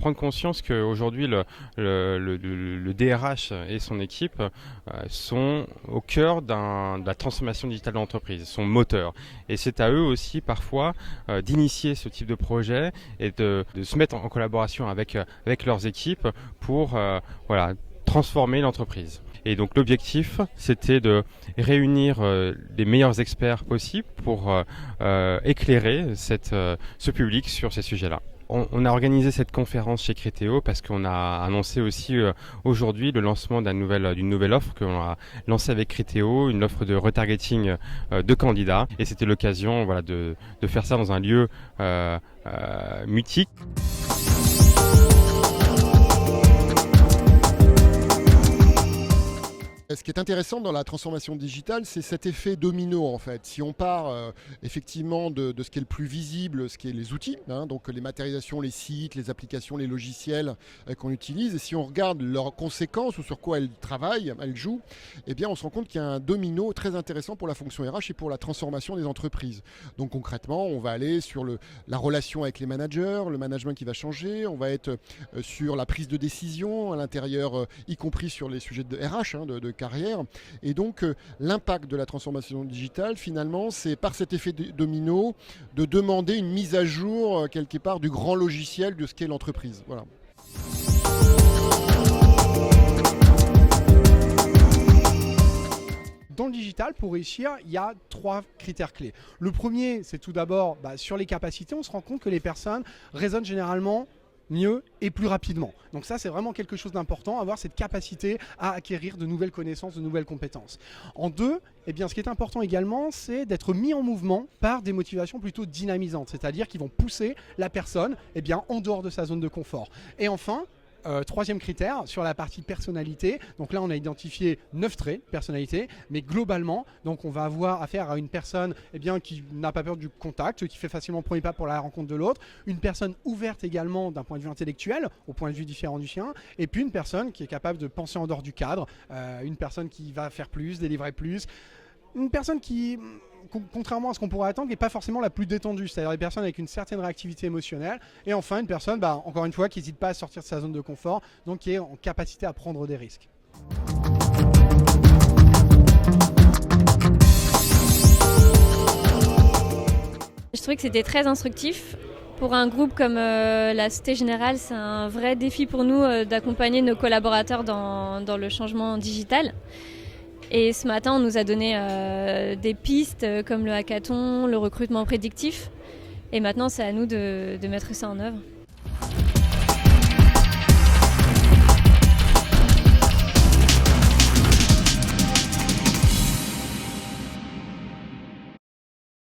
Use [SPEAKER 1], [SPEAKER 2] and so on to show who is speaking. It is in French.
[SPEAKER 1] prendre conscience qu'aujourd'hui, le DRH et son équipe sont au cœur de la transformation digitale de l'entreprise, sont moteurs. Et c'est à eux aussi, parfois, d'initier ce type de projet et de se mettre en collaboration avec leurs équipes pour transformer l'entreprise. Et donc l'objectif, c'était de réunir les meilleurs experts possibles pour éclairer ce public sur ces sujets-là. On a organisé cette conférence chez Criteo parce qu'on a annoncé aussi aujourd'hui le lancement d'une nouvelle offre qu'on a lancée avec Criteo, une offre de retargeting de candidats. Et c'était l'occasion de faire ça dans un lieu mutique.
[SPEAKER 2] Ce qui est intéressant dans la transformation digitale, c'est cet effet domino en fait. Si on part effectivement de ce qui est le plus visible, ce qui est les outils, donc les matérialisations, les sites, les applications, les logiciels qu'on utilise, et si on regarde leurs conséquences ou sur quoi elles travaillent, elles jouent, eh bien on se rend compte qu'il y a un domino très intéressant pour la fonction RH et pour la transformation des entreprises. Donc concrètement, on va aller sur la relation avec les managers, le management qui va changer, on va être sur la prise de décision à l'intérieur, y compris sur les sujets de RH, de carrière. Et donc l'impact de la transformation digitale, finalement, c'est par cet effet domino de demander une mise à jour quelque part du grand logiciel de ce qu'est l'entreprise. Voilà.
[SPEAKER 3] Dans le digital, pour réussir, il y a 3 critères clés. Le premier, c'est tout d'abord sur les capacités. On se rend compte que les personnes raisonnent généralement mieux et plus rapidement. Donc ça, c'est vraiment quelque chose d'important, avoir cette capacité à acquérir de nouvelles connaissances, de nouvelles compétences. En 2, ce qui est important également, c'est d'être mis en mouvement par des motivations plutôt dynamisantes, c'est-à-dire qui vont pousser la personne en dehors de sa zone de confort. Et enfin, 3e critère, sur la partie personnalité. Donc là, on a identifié 9 traits de personnalité, mais globalement, donc on va avoir affaire à une personne qui n'a pas peur du contact, qui fait facilement le premier pas pour la rencontre de l'autre, une personne ouverte également d'un point de vue intellectuel, au point de vue différent du sien, et puis une personne qui est capable de penser en dehors du cadre, une personne qui va faire plus, délivrer plus, une personne qui, contrairement à ce qu'on pourrait attendre, n'est pas forcément la plus détendue, c'est-à-dire des personnes avec une certaine réactivité émotionnelle, et enfin une personne, encore une fois, qui n'hésite pas à sortir de sa zone de confort, donc qui est en capacité à prendre des risques.
[SPEAKER 4] Je trouvais que c'était très instructif. Pour un groupe comme la Société Générale, c'est un vrai défi pour nous d'accompagner nos collaborateurs dans le changement digital. Et ce matin, on nous a donné des pistes comme le hackathon, le recrutement prédictif. Et maintenant, c'est à nous de mettre ça en œuvre.